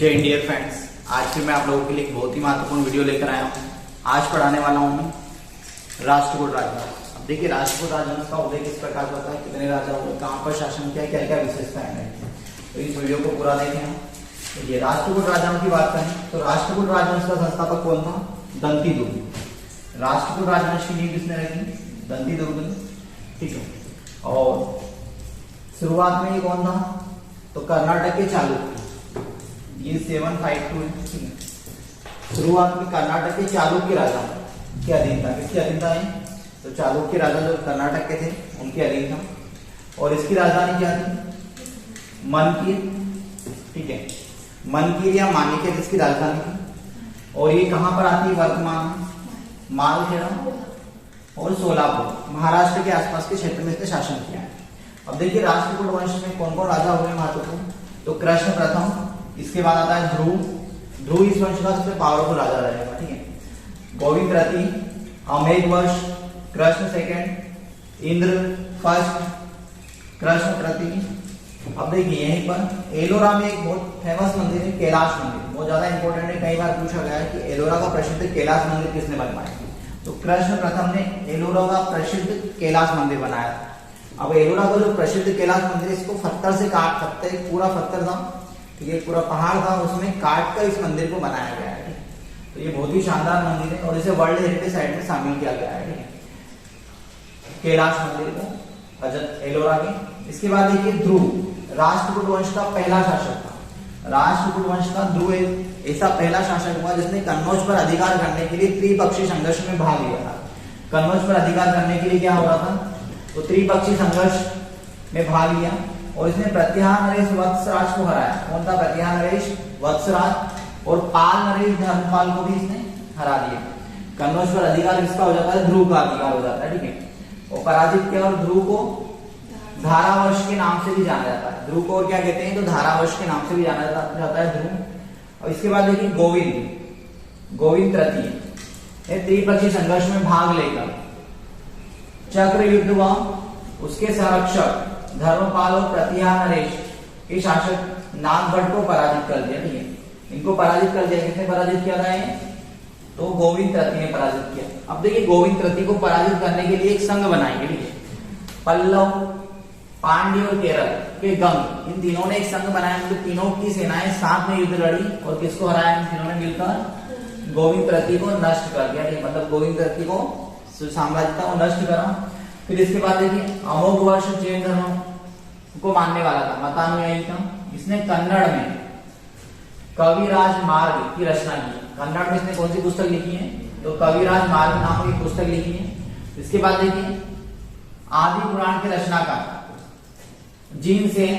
जय dear friends, आज फिर मैं आप लोगों के लिए एक बहुत ही महत्वपूर्ण वीडियो लेकर आया हूँ। आज पढ़ाने वाला हूँ मैं राष्ट्रकूट राजवंश। अब देखिए, राष्ट्रकूट राजवंश का उदय किस प्रकार होता है, कितने राजा हुए, कहाँ पर शासन किया, क्या क्या विशेषताएं हैं, तो इस वीडियो को पूरा देखें हम। देखिए, राष्ट्रकूट राजाओं की बात करें तो राष्ट्रकूट राजवंश का संस्थापक कौन था? दंतिदुर्ग। राष्ट्रकूट राजवंश की नींव किसने रखी? दंतिदुर्ग ने। ठीक है। और शुरुआत में ये कौन था? तो कर्नाटक के चालुक्य, ये 752 है। ठीक है। शुरुआत में कर्नाटक के चालुक्य राजा के अधीन था। किसके अधीन था ये? तो चालुक्य राजा जो कर्नाटक के थे उनके अधीन था। और इसकी राजधानी क्या थी? मनकीर। ठीक है, मनकीर या मानिकेर इसकी राजधानी थी। और ये कहां पर आती है? वर्तमान मालखेड़ा और सोलापुर, महाराष्ट्र के आसपास के क्षेत्र में इसने शासन किया है। अब देखिए, राष्ट्रकूट वंश में कौन कौन राजा हुए महत्वपूर्ण? तो कृष्ण प्रथम, इसके बाद आता है ध्रुव। ध्रुव इस वंश का सबसे पावरफुल राजा रहेगा। ठीक है। गोविंद तृतीय, अमेघवर्ष, कृष्ण सेकंड, इंद्र फर्स्ट, कृष्ण तृतीय। अब देखिए, यहीं पर एलोरा में एक बहुत फेमस मंदिर है, कैलाश मंदिर। बहुत ज्यादा इंपॉर्टेंट है, कई बार पूछा गया है कि एलोरा का प्रसिद्ध कैलाश मंदिर किसने बनवाया? तो कृष्ण प्रथम ने एलोरा का प्रसिद्ध कैलाश मंदिर बनाया था। अब एलोरा का जो प्रसिद्ध कैलाश मंदिर है, इसको पत्थर से काट, पूरा पत्थर था, ठीक है, पूरा पहाड़ था, उसमें काट कर इस मंदिर को बनाया गया है। तो ये बहुत ही शानदार मंदिर है और इसे वर्ल्ड हेरिटेज साइट में शामिल किया गया है। ठीक है, कैलाश मंदिर को एलोरा के। इसके बाद देखिए, ध्रुव राष्ट्रकूट वंश का पहला शासक था। राष्ट्रकूट वंश का ध्रुव ऐसा पहला शासक हुआ जिसने कन्नौज पर अधिकार करने के लिए त्रिपक्षीय संघर्ष में भाग लिया था। कन्नौज पर अधिकार करने के लिए क्या हो रहा था? तो त्रिपक्षीय संघर्ष में भाग लिया और इसने प्रत्याहार नरेश वत्सराज को हराया। कौन था? प्रत्याहार नरेश वत्सराज। और पाल नरेश धर्मपाल को भी इसने हरा दिया। कन्नौज पर अधिकार किसका हो जाता है? ध्रुव का अधिकार हो जाता है। ठीक है। और पराजित किया और ध्रुव को धारावर्ष के नाम से भी जाना जाता है। ध्रुव को और क्या कहते हैं? तो धारावर्ष के नाम से भी जाना जाता है ध्रुव। और इसके बाद देखिए, गोविंद तृतीय त्रिपक्षीय संघर्ष में भाग लेकर चक्र युद्ध हुआ। उसके संरक्षक धर्मपाल और प्रत्याहार नरेश के शासक नागभट्ट को पराजित कर दिया। ठीक है, इनको पराजित कर दिया। किसने पराजित किया था? तो गोविंद तृतीय ने पराजित किया। अब देखिए, गोविंद तृतीय को पराजित करने के लिए एक संघ बनाएंगे। ठीक है, पल्लव, पांड्य और केरल के गंग, इन तीनों ने एक संघ बनाया। मतलब तीनों की सेनाएं साथ में युद्ध लड़ी और किसको हराया? इन तीनों ने मिलकर गोविंद तृतीय को नष्ट कर दिया। ठीक, मतलब गोविंद तृतीय को साम्राज्य था वो नष्ट करा। फिर इसके बाद देखिए, अमोघवर्ष जैन धर्म को मानने वाला था, मतानुयायी था। इसने कन्नड़ में कविराज मार्ग की रचना की। कन्नड़ में इसने कौन सी पुस्तक लिखी है? तो कविराज मार्ग नाम की पुस्तक लिखी है। इसके बाद देखिए, आदि पुराण के रचनाकार जिनसेन,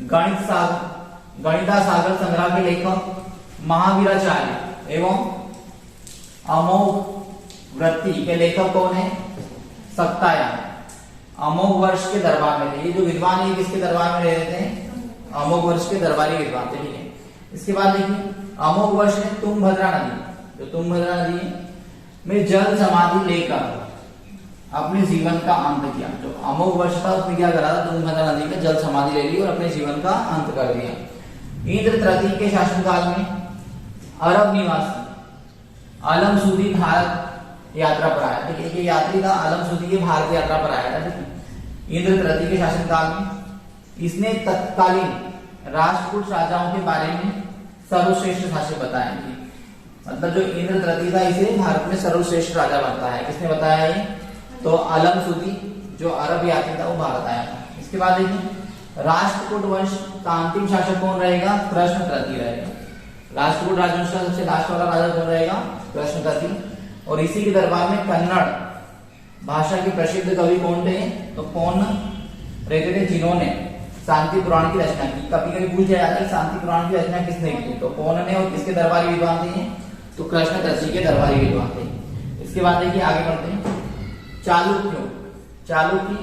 गणिता सागर संग्रह के लेखक महावीराचार्य एवं अमोघ वृत्ति के लेखक कौन है? सत्तायान। अमोघ वर्ष के दरबार में थे। ये जो विद्वान है किसके दरबार में रह रहे थे? अमोघ वर्ष के दरबारी विद्वान थे। ठीक है। इसके बाद देखिए, अमोघ वर्ष ने तुंगभद्रा नदी, जो तुंगभद्रा नदी में जल समाधि लेकर अपने जीवन का अंत किया। जो अमोघ वर्ष था उसने क्या करा था? तुंगभद्रा नदी में जल समाधि ले ली और अपने जीवन का अंत कर दिया। इंद्र तृतीय के शासनकाल में अरब निवासी अलमसूदी भारत यात्रा पर आया। ठीक है, यात्री था अलमसूदी के भारत यात्रा पर आया था। ठीक है, इंद्र तृतीय के शासनकाल में इसने तत्कालीन राष्ट्रकूट राजाओं के बारे में सर्वश्रेष्ठ शासक बताया। मतलब जो इंद्र तृतीय था, इसे भारत में सर्वश्रेष्ठ राजा बनता है। किसने बताया ये? तो अलमसूदी, जो अरब यात्री था वो भारत आया था। इसके बाद देखिए, राष्ट्रकूट वंश का अंतिम शासक कौन रहेगा? कृष्ण तृतीय रहेगा। राष्ट्रकूट राजवंश का सबसे लास्ट वाला राजा कौन रहेगा? कृष्ण तृतीय। और इसी के दरबार में कन्नड़ भाषा के प्रसिद्ध कवि कौन थे? तो कौन रहते थे? जिन्होंने शांति पुराण की रचना की। कभी कभी पूछ जाता है शांति पुराण की रचना किसने की? तो कौन ने और किसके दरबारी विद्वान थे? तो कृष्ण तृतीय के दरबारी विद्वान थे। इसके बाद देखिए, आगे बढ़ते हैं। चालुक्य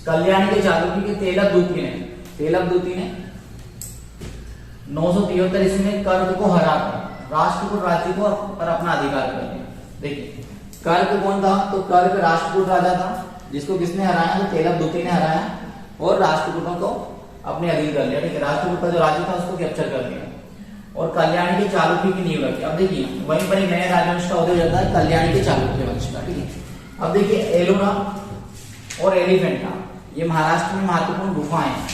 कल्याणी के चालुक्य के तेलव दूती ने 973 ईस्वी में कर्क को हराकर राष्ट्रकूट राज्य को पर अपना अधिकार कर लिया। देखिए, कर्क कौन था? तो कर्क राष्ट्रकूट राजा था जिसको किसने हराया? तो तेलव दूती ने हराया और राष्ट्रकूटों को अपने अधीन कर लिया, ठीक है। राष्ट्रकूट का जो राज्य था उसको कैप्चर कर लिया और कल्याणी के चालुक्य की नींव रखी। अब देखिए वहीं पर एक नया राजवंश का उदय हो जाता है, कल्याणी के चालुक्य वंश का, ठीक है। अब देखिए एलोरा और एलिफेंटा, ये महाराष्ट्र में महत्वपूर्ण गुफाएं हैं।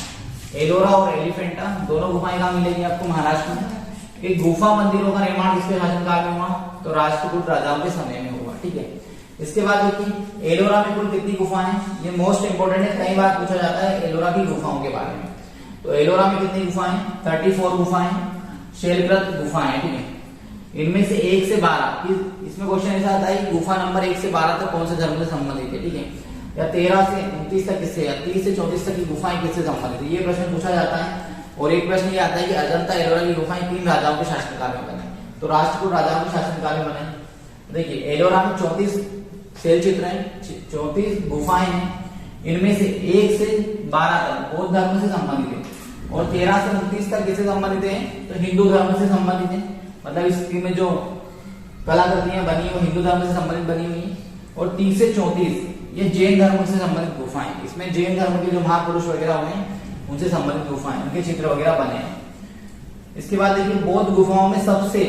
एलोरा और एलिफेंटा दोनों गुफाएं कहाँ मिलेगी आपको? महाराष्ट्र में। एक गुफा मंदिरों का निर्माण किसके शासनकाल में हुआ? तो राष्ट्रकूट राजाओं के समय में हुआ, ठीक है। इसके बाद देखिए एलोरा में कुल कितनी गुफाएं हैं? ये मोस्ट इंपोर्टेंट है, कई बार पूछा जाता है एलोरा की गुफाओं के बारे में। तो एलोरा में कितनी गुफाएं? 34 गुफाएं शैलकृत गुफाएं, ठीक है। इनमें से 1 से 12, इसमें क्वेश्चन ऐसा आता है कि गुफा नंबर 1 से 12 तक कौन से धर्म से संबंधित है, ठीक है। या 13 से 29 तक किससे, या 30 से 34 तक की गुफाएं किससे संबंधित है, ये प्रश्न पूछा जाता है। और एक प्रश्न ये आता है कि अजंता एलोरा की गुफाएं 3 राजाओं के शासनकाल में बने, तो राष्ट्रकूट राजाओं के शासनकाल में बने। देखिए एलोरा में 34 शैल चित्र हैं, 34 गुफाएं हैं, इनमें से 1 से 12 तक बौद्ध धर्म से संबंधित है और 13 से 29 तक किससे संबंधित है? तो हिंदू धर्म से संबंधित है। मतलब इसमें जो कलाकृतियां बनी है वो हिंदू धर्म से संबंधित बनी हुई है। और 30 से 34 ये जैन धर्म से संबंधित गुफाएं, इसमें जैन धर्म के जो महापुरुष वगैरह हुए उनसे संबंधित गुफाएं, उनके चित्र वगैरह बने हैं। इसके बाद देखिए बौद्ध गुफाओं में सबसे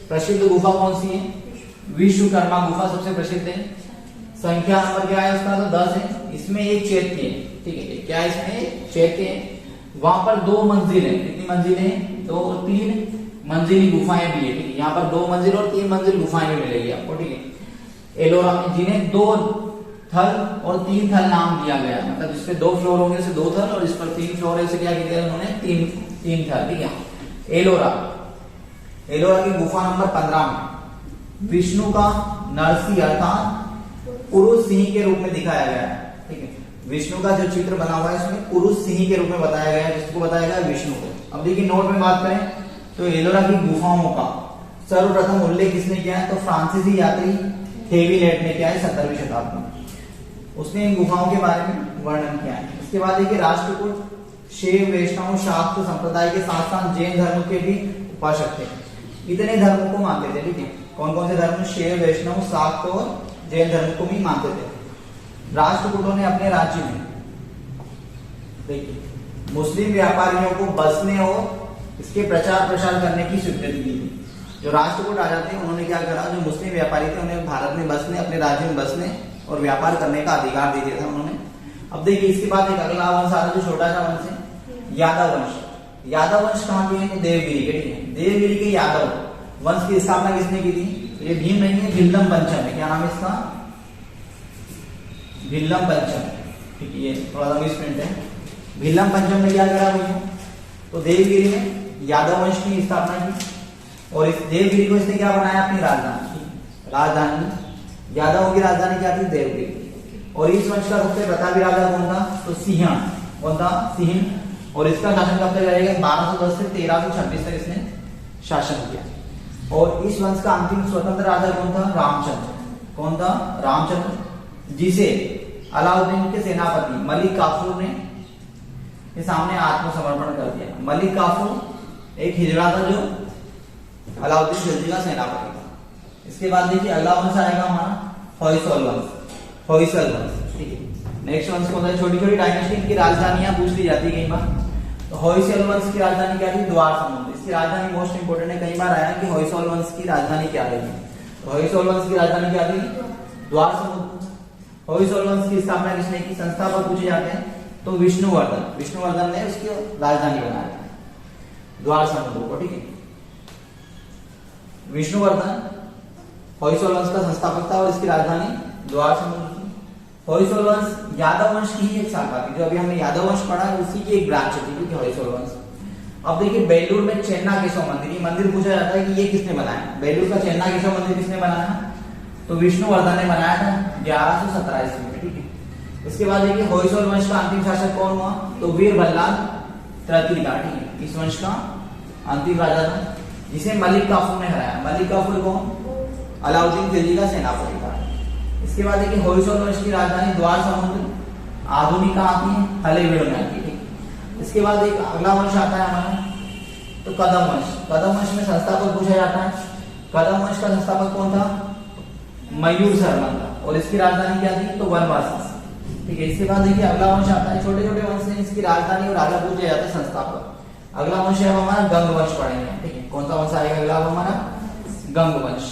प्रसिद्ध गुफा कौन सी है? विश्वकर्मा गुफा सबसे प्रसिद्ध है। संख्या नंबर क्या है उसका? तो 10 है। इसमें एक चैत्य है, ठीक है। क्या है इसमें? चैत्य है। वहां पर 2 मंजिल है, कितनी मंजिल है? 2 और 3 मंजिली गुफाएं भी है, ठीक है। यहाँ पर 2 मंजिल और 3 मंजिल गुफाएं भी मिलेगी आपको, ठीक है। एलोरा में जिन्हें 2 थल और 3 थल नाम दिया गया, मतलब जिसपे 2 फ्लोर होंगे उसे 2 थल और इस पर 3 फ्लोर है उसे क्या किया उन्होंने? 3 थल, ठीक है। एलोरा की गुफा नंबर 15 में विष्णु का नरसिंह अर्थात पुरुष सिंह के रूप में दिखाया गया है, ठीक है। विष्णु का जो चित्र बना हुआ है इसमें पुरुष सिंह के रूप में बताया गया है, जिसको बताया गया है विष्णु को। अब देखिए नोट में बात करें तो एलोरा की गुफाओं का सर्वप्रथम उल्लेख किसने किया है? तो फ्रांसीसी यात्री थेविलेट ने किया है 17वीं शताब्दी में। उसने इन गुफाओं के बारे में वर्णन किया है। इसके बाद देखिए राष्ट्रकूट शैव वैष्णव शाक्त संप्रदाय के साथ साथ जैन धर्म के भी उपासक थे। इतने धर्मों को मानते थे, ठीक है। कौन कौन से धर्म? शैव वैष्णव शाक्त और जैन धर्म को भी मानते थे। राष्ट्रकूटों ने अपने राज्य में देखिए मुस्लिम व्यापारियों को बसने और इसके प्रचार प्रसार करने की स्वीकृति दी थी। जो राष्ट्रकूट राजा थे उन्होंने क्या करा? जो मुस्लिम व्यापारी थे उन्हें भारत में बसने, अपने राज्य में बसने और व्यापार करने का अधिकार दे दिया था उन्होंने। अब देखिए इसके बाद एक अगला वंश आता है जो छोटा सा वंश है, यादव वंश। यादव वंश कहाँ के हैं? देवगिरी के, ठीक है। देवगिरी के यादव वंश की स्थापना किसने की थी? तो ये भीम नहीं है, भिल्लम पंचम है। क्या नाम है इसका? भिल्लम पंचम, ठीक है। ये थोड़ा सा मिसप्रिंट है। भिल्लम पंचम ने क्या करा भैया? तो देवगिरी में यादव वंश की स्थापना की और इस देवगिरी को इसने क्या बनाया? अपनी राजधानी। यादवों की राजधानी क्या थी? देवगिरी। और इस वंश का सबसे प्रतापी राजा कौन था? तो सिंहण। कौन था? सिंहण। और इसका शासन कब तक रहेगा? 1210 से 1326 तक इसने शासन किया। और इस वंश का अंतिम स्वतंत्र राजा कौन था? रामचंद्र। कौन था? रामचंद्र, जिसे अलाउद्दीन के सेनापति मलिक काफूर ने के सामने आत्मसमर्पण कर दिया। मलिक काफूर एक हिजड़ा था जो अलाउद्दीन खिलजी का सेनापति था। इसके बाद देखिए अगला वंश आएगा हमारा होयसल वंश। होयसल वंश, ठीक है। नेक्स्ट वंश कौन सा? छोटी छोटी डायनेस्टी, इनकी राजधानियां पूछ ली जाती है कई बार। तो होयसल वंश की राजधानी क्या थी? द्वार समुद्र। इसकी राजधानी मोस्ट इंपोर्टेंट है, कई बार आया कि होयसल वंश की राजधानी क्या रही। तो होयसल वंश की राजधानी क्या थी? द्वार समुद्र। होयसल वंश की स्थापना किसने की? संस्थापक पूछे जाते हैं तो विष्णुवर्धन। विष्णुवर्धन ने उसकी राजधानी बनाया द्वार समुद्र को, ठीक है। विष्णुवर्धन होयसल वंश का संस्थापक था और इसकी राजधानी द्वार समुद्र थी। होयसल वंश यादव वंश की ही एक शाखा थी। जो अभी हमने यादव वंश पढ़ा है उसी की एक ब्रांच थी, ठीक है, होयसल वंश। अब देखिए बेलूर में चेन्ना केशव मंदिर, ये मंदिर पूछा जाता है कि ये किसने बनाया? बेलूर का चेन्ना केशव मंदिर किसने बनाया? तो विष्णुवर्धन ने बनाया था 1117 ईस्वी में, ठीक है। इसके बाद देखिए होयसल वंश का अंतिम शासक कौन हुआ? तो वीर बल्लाल तृतीय का, ठीक है। इस वंश का अंतिम राजा था जिसे मलिक काफूर ने हराया। मलिक काफूर कौन? अलाउद्दीन खिलजी का सेनापति था। इसके बाद देखिए होयसल वंश की राजधानी द्वार समुद्र आधुनिक कहाँ की है? हलेबीड में आती है, ठीक है। इसके बाद एक अगला वंश आता है हमारा तो कदम वंश। कदम वंश में संस्थापक पूछा जाता है। कदम वंश का संस्थापक कौन था? मयूर शर्मा था और इसकी राजधानी क्या थी? तो वनवासी। ठीक है। इसके बाद देखिए अगला वंश आता है, छोटे छोटे वंश से इसकी राजधानी और राजा पूछे जाते हैं संस्थापक। अगला वंश है हमारा गंग वंश पढ़ेंगे, ठीक है। कौन सा वंश आएगा अगला हमारा? गंग वंश।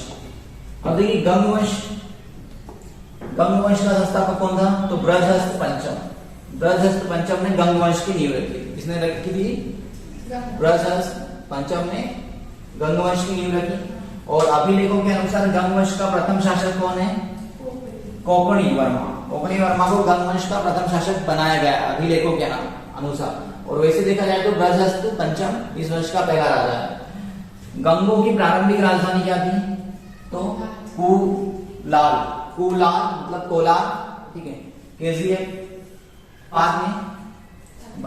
अब देखिए गंग वंश का संस्थापक कौन था? तो बृहस्पति पंचम। बृहस्पति पंचम ने गंग वंश की नींव रखी। किसने रखी थी? बृहस्पति पंचम ने गंग वंश की नींव रखी। और अभिलेखों के अनुसार गंग वंश का प्रथम शासक कौन है? कोंकणी वर्मा। कोंकणी वर्मा को गंग वंश का प्रथम शासक बनाया गया अभिलेखों के अनुसार। और वैसे देखा जाए तो बृहस्पति पंचम इस वंश का पहला राजा है। गंगों की प्रारंभिक राजधानी क्या थी? तो कुलाल मतलब कोलार, ठीक है। केजीएफ बाद में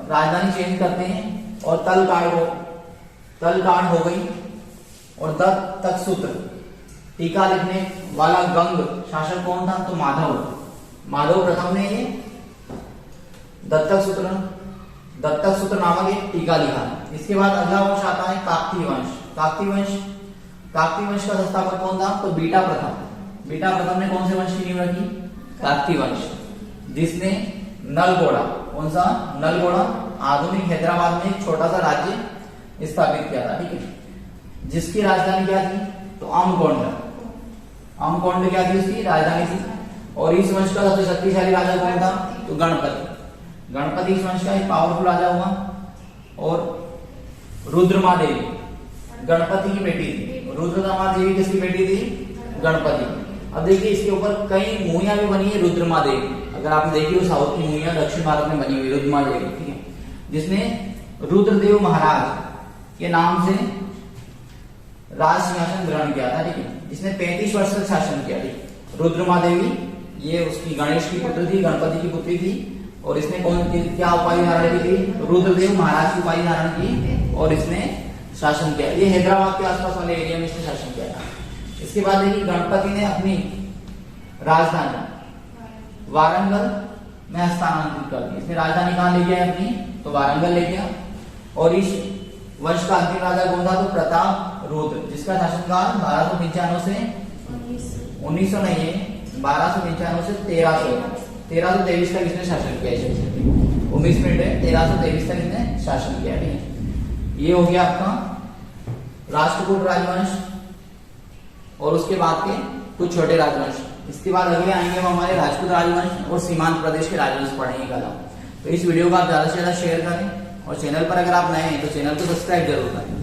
राजधानी चेंज करते हैं और तलकाड़ हो गई। और तक्षसूत्र टीका लिखने वाला गंग शासक कौन था? तो माधव प्रथम ने ये दत्तक सूत्र नामक एक टीका लिखा। इसके बाद अगला वंश आता है काकतीय वंश। काकतीय वंश का संस्थापक कौन था? तो बीटा प्रथम ने कौन से वंश की नींव रखी? काकतीय वंश, जिसने नलगोड़ा, कौन सा? नलगोड़ा आधुनिक हैदराबाद में एक छोटा सा राज्य स्थापित किया था, ठीक है। जिसकी राजधानी क्या थी? तो अमकोंड क्या थी? उसकी राजधानी थी। और इस वंश का सबसे शक्तिशाली राजा कौन था? तो गणपति इस वंश का एक पावरफुल राजा हुआ। और रुद्रमा देवी गणपति की बेटी थी। रुद्रमा देवी किसकी बेटी थी? गणपति। अब देखिए इसके ऊपर कई मूवियां भी बनी है रुद्रमा देवी। अगर आपने देखी हो साउथ की मूवियां दक्षिण भारत में बनी हुई रुद्रमा देवी, ठीक है, जिसने रुद्रदेव महाराज के नाम से राज सिंहासन ग्रहण किया था, ठीक है। जिसने 35 वर्ष तक शासन किया, ठीक। रुद्रमा देवी ये उसकी गणेश की पुत्री थी, गणपति की पुत्री थी। और इसने क्या उपाधि धारण की थी? रुद्रदेव महाराज की उपाधि धारण की और इसने शासन किया। ये हैदराबाद के आसपास वाले एरिया में इसने शासन किया था। इसके बाद देखिए गणपति ने अपनी राजधानी वारंगल में हस्तांतरित कर दी। इसने राजधानी कहां ले गया अपनी? तो वारंगल ले गया। और इस वंश का अंतिम राजा कौन था? तो प्रताप रुद्र, जिसका शासनकाल 1295 से 1900 नहीं है, 1295 से 1323 तक इसने शासन किया। 19 मिनट है, 1323 तक इसने शासन किया, ठीक है। ये हो गया आपका राष्ट्रकूट राजवंश और उसके बाद के कुछ छोटे राजवंश। इसके बाद अगले आएंगे हम हमारे राजपूत राजवंश और सीमांत प्रदेश के राजवंश पढ़ेंगे कल। तो इस वीडियो को आप ज्यादा से ज्यादा शेयर करें और चैनल पर अगर आप नए हैं तो चैनल को सब्सक्राइब जरूर करें।